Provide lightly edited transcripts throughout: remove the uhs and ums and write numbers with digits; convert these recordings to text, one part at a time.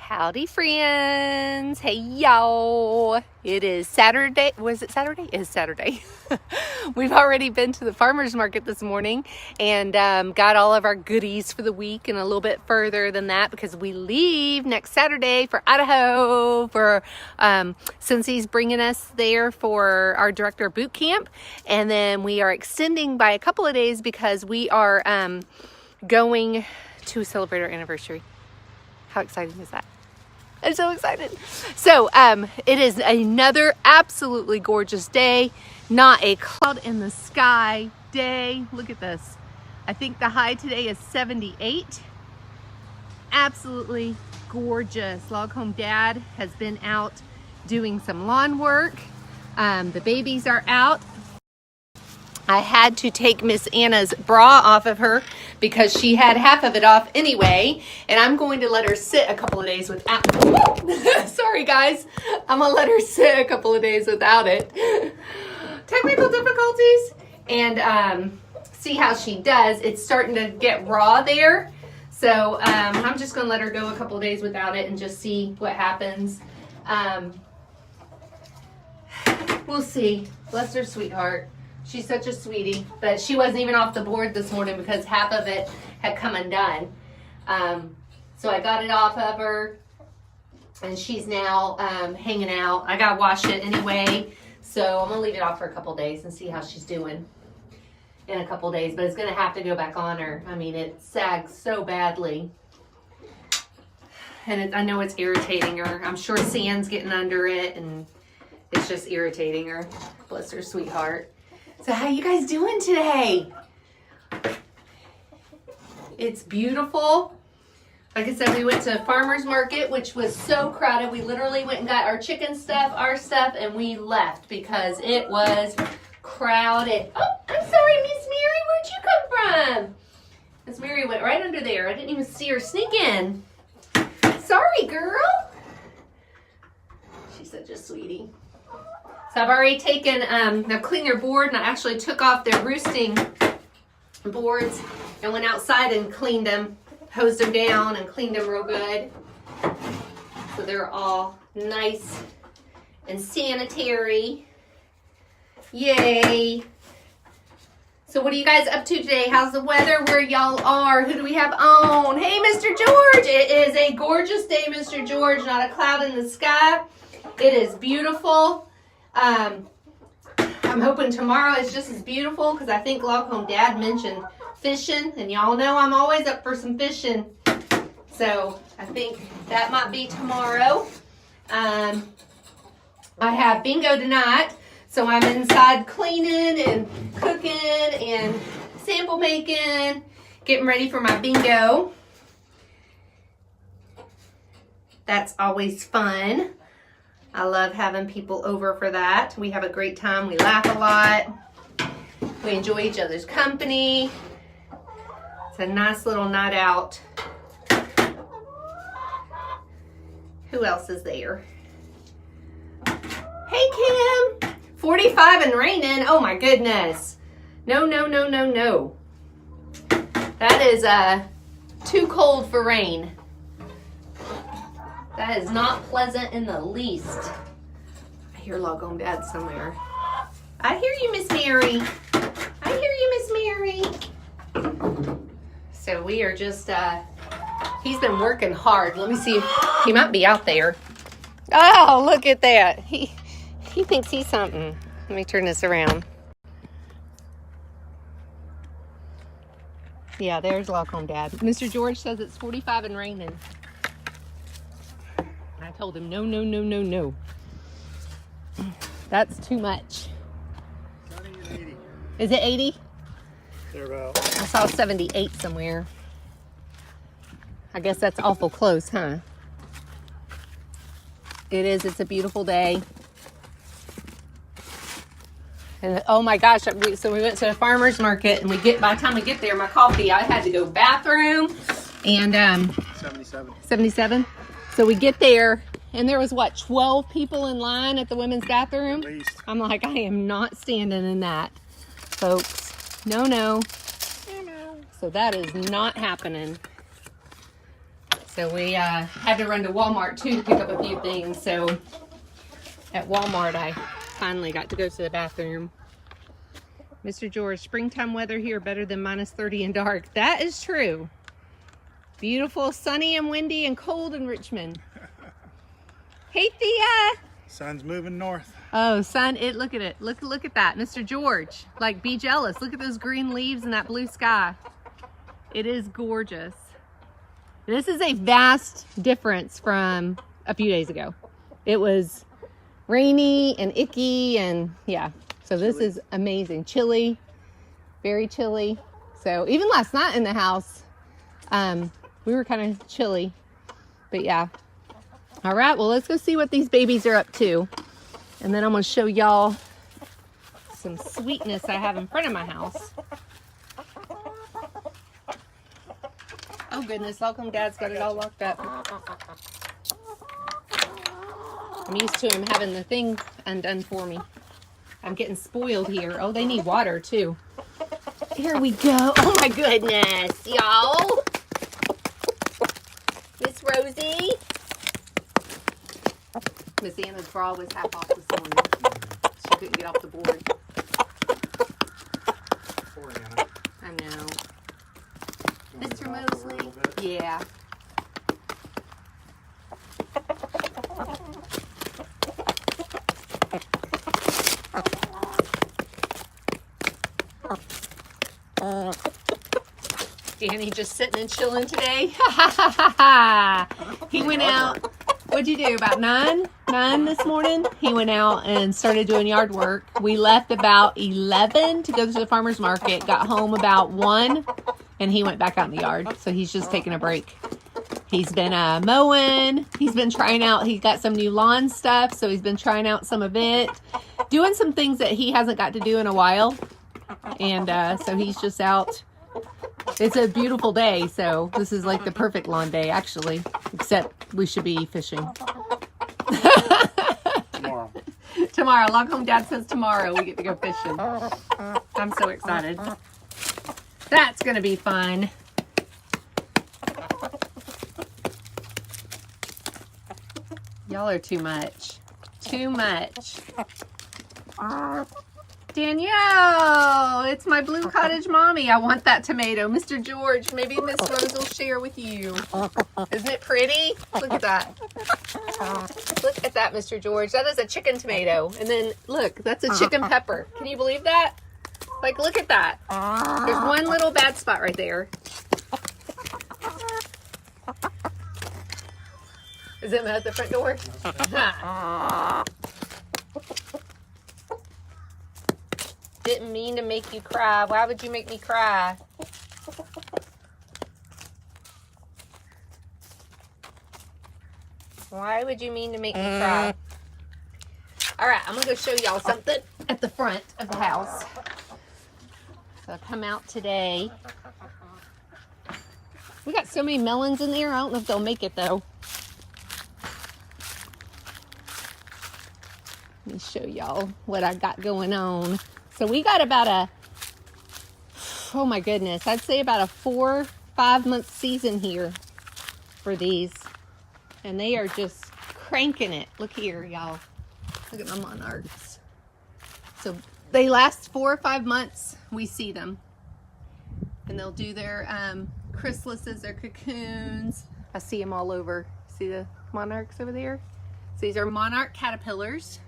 Howdy friends. Hey y'all. It is Saturday. Was it Saturday? It is Saturday. We've already been to the farmer's market this morning and got all of our goodies for the week and a little bit further than that because we leave next Saturday for Idaho for since he's bringing us there for our director boot camp, and then we are extending by a couple of days because we are going to celebrate our anniversary. How exciting is that? I'm so excited. So it is another absolutely gorgeous day. Not a cloud in the sky day. Look at this. I think the high today is 78. Absolutely gorgeous. Log Home Dad has been out doing some lawn work. The babies are out. I had to take Miss Anna's bra off of her because she had half of it off anyway, and I'm going to let her sit a couple of days without. Sorry guys, I'm gonna let her sit a couple of days without it. Technical difficulties, and see how she does. It's starting to get raw there, so I'm just gonna let her go a couple of days without it and just see what happens. We'll see. Bless her sweetheart. She's such a sweetie, but she wasn't even off the board this morning because half of it had come undone. So I got it off of her, and she's now hanging out. I gotta wash it anyway, so I'm gonna leave it off for a couple days and see how she's doing in a couple days, but it's gonna have to go back on her. I mean, it sags so badly, and I know it's irritating her. I'm sure sand's getting under it, and it's just irritating her. Bless her sweetheart. So how you guys doing today? It's beautiful. Like I said, we went to a farmer's market, which was so crowded. We literally went and got our chicken stuff, our stuff, and we left because it was crowded. Oh, I'm sorry, Miss Mary. Where'd you come from? Miss Mary went right under there. I didn't even see her sneak in. Sorry, girl. She's such a sweetie. So I've already taken, I've cleaned their board, and I actually took off their roosting boards and went outside and cleaned them, hosed them down and cleaned them real good. So they're all nice and sanitary. Yay. So what are you guys up to today? How's the weather where y'all are? Who do we have on? Hey, Mr. George. It is a gorgeous day, Mr. George. Not a cloud in the sky. It is beautiful. I'm hoping tomorrow is just as beautiful because I think Log Home Dad mentioned fishing, and y'all know I'm always up for some fishing. So I think that might be tomorrow. I have bingo tonight, so I'm inside cleaning and cooking and sample making, getting ready for my bingo. That's always fun. I love having people over for that. We have a great time. We laugh a lot. We enjoy each other's company. It's a nice little night out. Who else is there? Hey, Kim. 45 and raining. Oh, my goodness. No, no, no, no, no. That is too cold for rain. That is not pleasant in the least. I hear Log Home Dad somewhere. I hear you, Miss Mary. I hear you, Miss Mary. So we are just, he's been working hard. Let me see. He might be out there. Oh, look at that. He thinks he's something. Let me turn this around. Yeah, there's Log Home Dad. Mr. George says it's 45 and raining. I told him, no, no, no, no, no. That's too much. 70 and 80. Is it 80? Thereabout. I saw 78 somewhere. I guess that's awful close, huh? It is. It's a beautiful day. And oh my gosh, so we went to the farmer's market, and by the time we get there, my coffee, I had to go bathroom and 77. 77. So we get there, and there was, what, 12 people in line at the women's bathroom? At least. I'm like, I am not standing in that, folks. No, no. No. So that is not happening. So we had to run to Walmart too to pick up a few things. So at Walmart, I finally got to go to the bathroom. Mr. George, springtime weather here better than -30 and dark. That is true. Beautiful, sunny and windy and cold in Richmond. Hey, Thea. Sun's moving north. Oh, sun, look at it. Look at that. Mr. George, like, be jealous. Look at those green leaves and that blue sky. It is gorgeous. This is a vast difference from a few days ago. It was rainy and icky and yeah. So this is amazing. Chilly, very chilly. So even last night in the house, we were kind of chilly, but yeah. All right, well, let's go see what these babies are up to. And then I'm gonna show y'all some sweetness I have in front of my house. Oh goodness, how come Dad's got it all locked up? I'm used to him having the thing undone for me. I'm getting spoiled here. Oh, they need water too. Here we go. Oh my goodness, y'all. Miss Rosie. Miss Anna's bra was half off this morning. She couldn't get off the board. Poor Anna. I know. You want Mr. to talk to her a Mosley. little bit? Yeah. Danny just sitting and chilling today. He went out. What'd you do? About 9 this morning? He went out and started doing yard work. We left about 11 to go to the farmer's market. Got home about 1, and he went back out in the yard. So he's just taking a break. He's been mowing. He's been trying out. He's got some new lawn stuff, so he's been trying out some of it. Doing some things that he hasn't got to do in a while. And so he's just out. It's a beautiful day, so this is like the perfect lawn day, actually. Except we should be fishing. Tomorrow. Tomorrow. Log Home Dad says tomorrow we get to go fishing. I'm so excited. That's going to be fun. Y'all are too much. Too much. Danielle, it's my blue cottage mommy. I want that tomato. Mr. George, maybe Miss Rose will share with you. Isn't it pretty? Look at that. Look at that, Mr. George. That is a chicken tomato. And then, look, that's a chicken pepper. Can you believe that? Like, look at that. There's one little bad spot right there. Is it at the front door? Didn't mean to make you cry. Why would you make me cry? Why would you mean to make me cry? All right, I'm gonna go show y'all something at the front of the house. So I come out today. We got so many melons in there. I don't know if they'll make it though. Let me show y'all what I got going on. So we got about oh my goodness, I'd say about a 4-5 month season here for these. And they are just cranking it. Look here, y'all. Look at my monarchs. So they last 4 or 5 months. We see them. And they'll do their chrysalises, their cocoons. I see them all over. See the monarchs over there? So these are Monarch Caterpillars.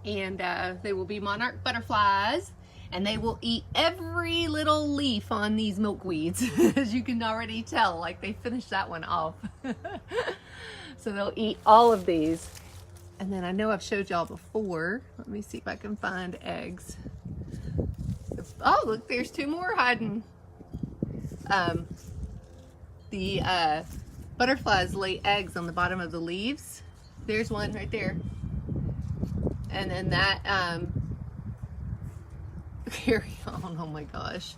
And they will be monarch butterflies, and they will eat every little leaf on these milkweeds, as you can already tell. Like, they finished that one off. So they'll eat all of these. And then I know I've showed y'all before. Let me see if I can find eggs. Oh, look, there's 2 more hiding. The butterflies lay eggs on the bottom of the leaves. There's one right there. And then that, carry on, oh my gosh.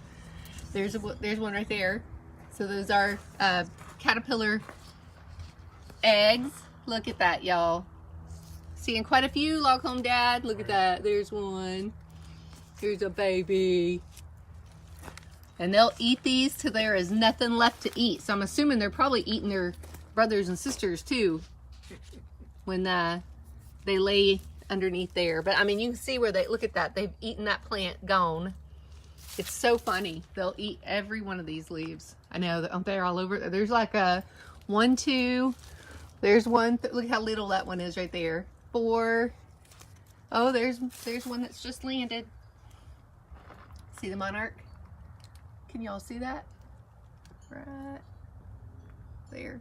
There's one right there. So those are caterpillar eggs. Look at that, y'all. Seeing quite a few. Log Home Dad. Look at that. There's one. Here's a baby. And they'll eat these till there is nothing left to eat. So I'm assuming they're probably eating their brothers and sisters too when they lay underneath there. But I mean, you can see where look at that. They've eaten that plant, gone. It's so funny. They'll eat every one of these leaves. I know, they're all over. There's like a 1, 2. There's one. Look how little that one is right there. 4. Oh, there's one that's just landed. See the monarch? Can y'all see that? Right there.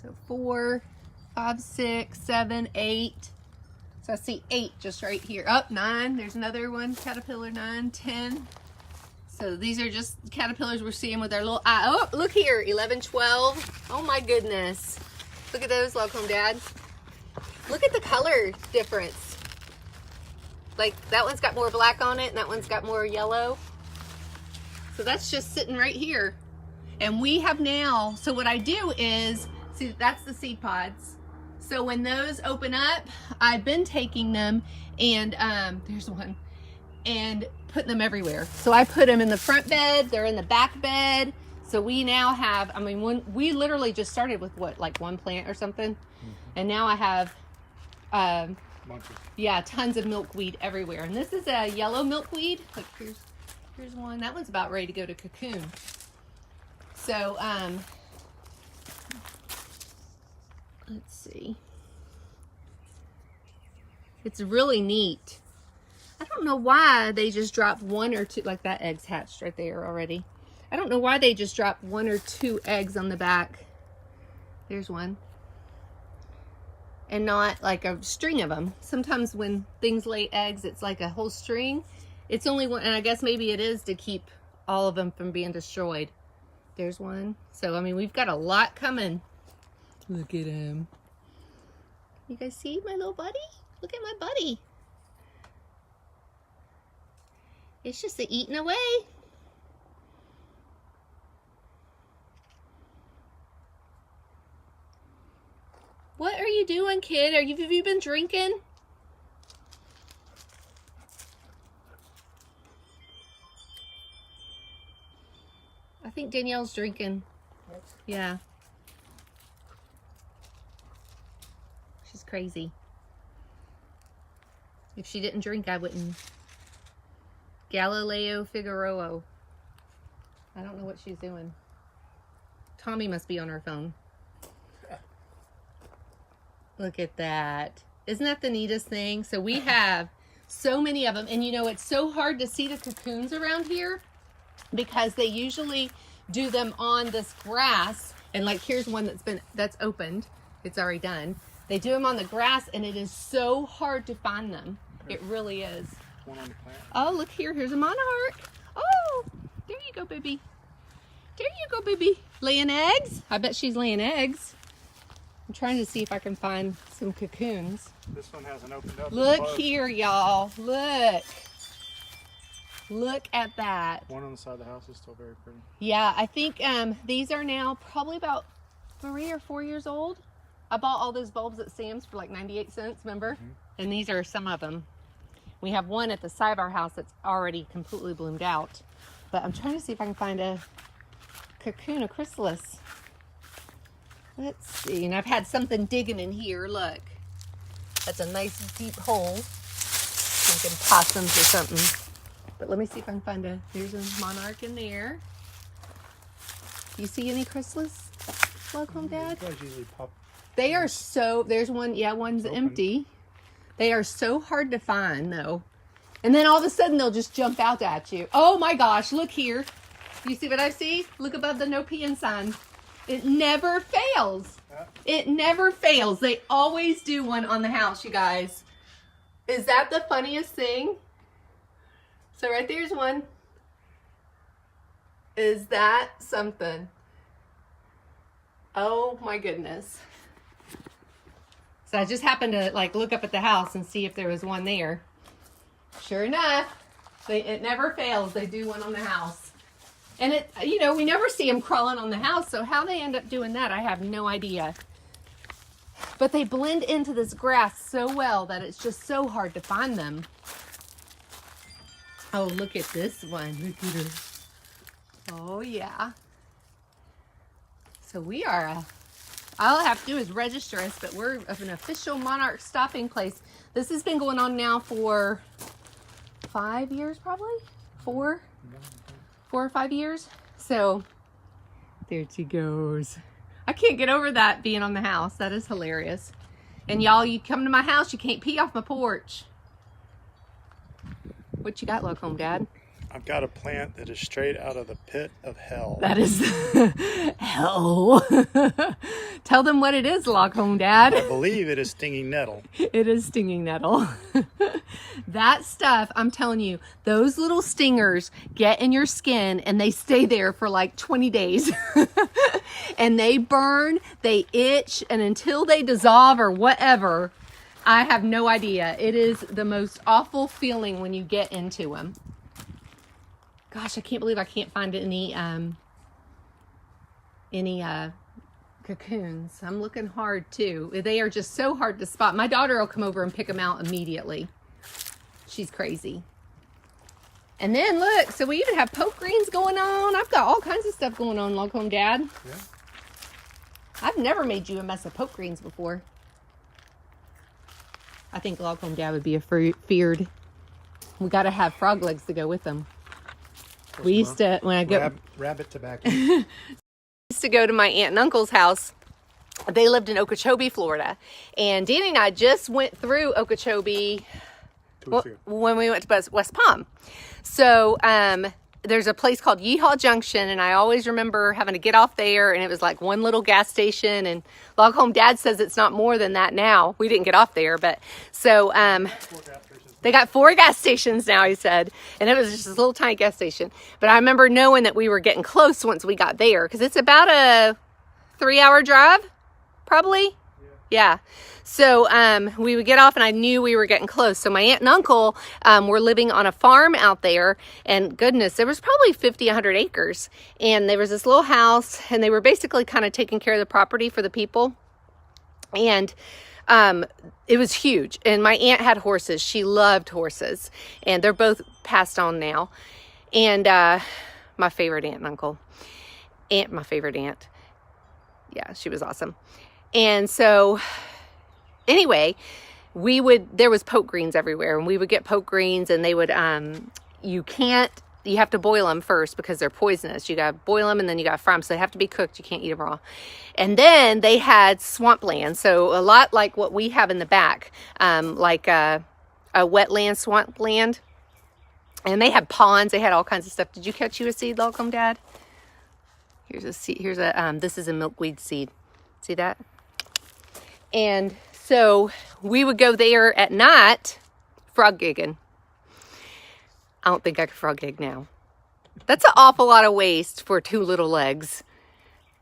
So 4, 5, 6, 7, 8. So I see 8 just right here. Oh, 9. There's another one. Caterpillar 9, 10. So these are just caterpillars we're seeing with our little eye. Oh, look here. 11, 12. Oh my goodness. Look at those. Welcome, Dad. Look at the color difference. Like that one's got more black on it and that one's got more yellow. So that's just sitting right here. And we have now, so what I do is, see, that's the seed pods. So when those open up, I've been taking them and there's one, and putting them everywhere. So I put them in the front bed, they're in the back bed. So we now have, I mean, we literally just started with what, like 1 plant or something? And now I have, yeah, tons of milkweed everywhere. And this is a yellow milkweed. Look, here's one. That one's about ready to go to cocoon. So, let's see. It's really neat. I don't know why they just dropped 1 or 2, like that egg's hatched right there already. I don't know why they just dropped 1 or 2 eggs on the back. There's one. And not like a string of them. Sometimes when things lay eggs, it's like a whole string. It's only one, and I guess maybe it is to keep all of them from being destroyed. There's one. So, I mean, we've got a lot coming. Look at him. You guys see my little buddy? Look at my buddy. It's just eating away. What are you doing, kid? Have you been drinking? I think Danielle's drinking. Yeah. She's crazy. If she didn't drink, I wouldn't. Galileo Figueroa. I don't know what she's doing. Tommy must be on her phone. Look at that. Isn't that the neatest thing? So we have so many of them. And you know, it's so hard to see the cocoons around here because they usually do them on this grass. And like, here's one that's opened. It's already done. They do them on the grass and it is so hard to find them. It really is. One on the plant. Oh, look here. Here's a monarch. Oh, there you go, baby. There you go, baby. Laying eggs? I bet she's laying eggs. I'm trying to see if I can find some cocoons. This one hasn't opened up. Look here, y'all. Look. Look at that. One on the side of the house is still very pretty. Yeah, I think these are now probably about 3 or 4 years old. I bought all those bulbs at Sam's for like 98 cents, remember? Mm-hmm. And these are some of them. We have one at the side of our house that's already completely bloomed out. But I'm trying to see if I can find a cocoon, a chrysalis. Let's see. And I've had something digging in here. Look. That's a nice deep hole. Thinking possums or something. But let me see if I can find there's a monarch in there. You see any chrysalis? Welcome, Dad. You guys usually pop. They are so, there's one, yeah, one's empty. They are so hard to find, though. And then all of a sudden, they'll just jump out at you. Oh my gosh, look here. You see what I see? Look above the no peeing sign. It never fails. It never fails. They always do one on the house, you guys. Is that the funniest thing? So right there's one. Is that something? Oh my goodness. So I just happened to like look up at the house and see if there was one there. Sure enough, it never fails. They do one on the house. And it, you know, we never see them crawling on the house. So how they end up doing that, I have no idea. But they blend into this grass so well that it's just so hard to find them. Oh, look at this one. Look at her. Oh, yeah. So we are all I have to do is register us, but we're of an official Monarch stopping place. This has been going on now for 5 years, probably 4 or 5 years. So there she goes. I can't get over that being on the house. That is hilarious. And y'all, you come to my house, you can't pee off my porch. What you got, Log Home Dad? I've got a plant that is straight out of the pit of hell. That is hell. Tell them what it is, Log Home Dad. I believe it is stinging nettle. It is stinging nettle. That stuff, I'm telling you, those little stingers get in your skin and they stay there for like 20 days. And they burn, they itch, and until they dissolve or whatever, I have no idea. It is the most awful feeling when you get into them. Gosh, I can't believe I can't find any cocoons. I'm looking hard too. They are just so hard to spot. My daughter will come over and pick them out immediately. She's crazy. And then look, so we even have poke greens going on. I've got all kinds of stuff going on, Log Home Dad. Yeah. I've never made you a mess of poke greens before. I think Log Home Dad would be feared. We got to have frog legs to go with them. We used to, when I go... Rabbit tobacco. Used to go to my aunt and uncle's house. They lived in Okeechobee, Florida. And Danny and I just went through Okeechobee when we went to West Palm. So there's a place called Yeehaw Junction, and I always remember having to get off there, and it was like one little gas station, and Log Home Dad says it's not more than that now. We didn't get off there, but so they got 4 gas stations now, he said, and it was just this little tiny gas station. But I remember knowing that we were getting close once we got there, because it's about a 3-hour drive, probably. Yeah. So we would get off, and I knew we were getting close. So my aunt and uncle were living on a farm out there, and goodness, there was probably 50, 100 acres. And there was this little house, and they were basically kind of taking care of the property for the people. And it was huge. And my aunt had horses. She loved horses. And they're both passed on now. And my favorite aunt and uncle. My favorite aunt. Yeah, she was awesome. And so anyway, there was poke greens everywhere, and we would get poke greens, and they would, you have to boil them first because they're poisonous. You got to boil them, and then you got to fry them. So they have to be cooked. You can't eat them raw. And then they had swampland. So a lot like what we have in the back, like a wetland, swampland. And they had ponds. They had all kinds of stuff. Did you catch you a seed, Log Home Dad? Here's a seed. This is a milkweed seed. See that? And so we would go there at night frog gigging. I don't think I could frog gig now. That's an awful lot of waste for 2 little legs.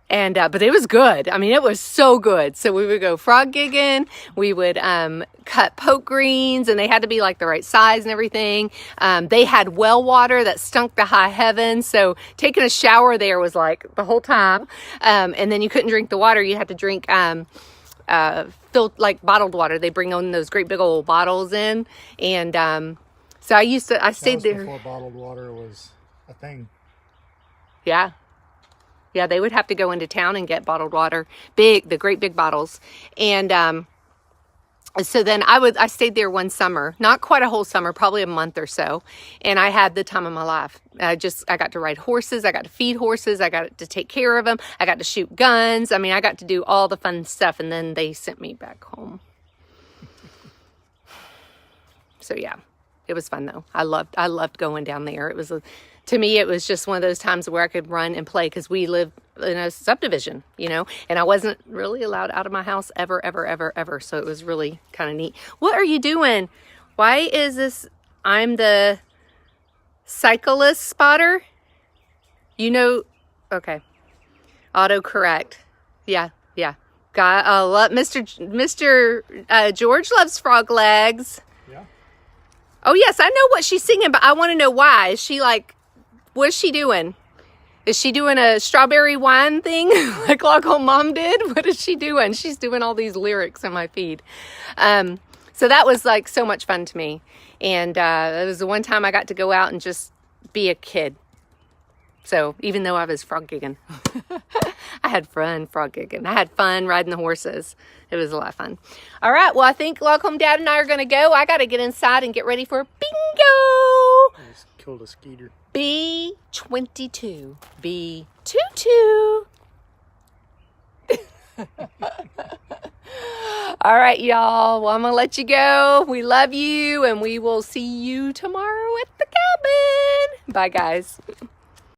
And but it was good. I mean, it was so good. So we would go frog gigging. We would cut poke greens, and they had to be like the right size and everything. They had well water that stunk to high heaven. So taking a shower there was like the whole time. And then you couldn't drink the water. You had to drink filled like bottled water. They bring on those great big old bottles in, and so I stayed there before bottled water was a thing. Yeah, they would have to go into town and get bottled water, the great big bottles. And so then I stayed there one summer, not quite a whole summer, probably a month or so, and I had the time of my life. I got to ride horses, I got to feed horses, I got to take care of them, I got to shoot guns. I mean, I got to do all the fun stuff, and then they sent me back home. So yeah, it was fun though. I loved going down there. To me, it was just one of those times where I could run and play, because we live in a subdivision, and I wasn't really allowed out of my house ever. So it was really kind of neat. What are you doing? Why is this? I'm the cyclist spotter. Okay. Autocorrect. Yeah. God, Mr. George loves frog legs. Yeah. Oh yes, I know what she's singing, but I want to know why. Is she like? What is she doing? Is she doing a strawberry wine thing like Log Home Mom did? What is she doing? She's doing all these lyrics in my feed. So that was like so much fun to me. And it was the one time I got to go out and just be a kid. So even though I was frog gigging, I had fun frog gigging. I had fun riding the horses. It was a lot of fun. All right. Well, I think Loghorn Dad and I are going to go. I got to get inside and get ready for bingo. I just killed a skeeter. B22. B22. All right, y'all. Well, I'm going to let you go. We love you, and we will see you tomorrow at the cabin. Bye, guys.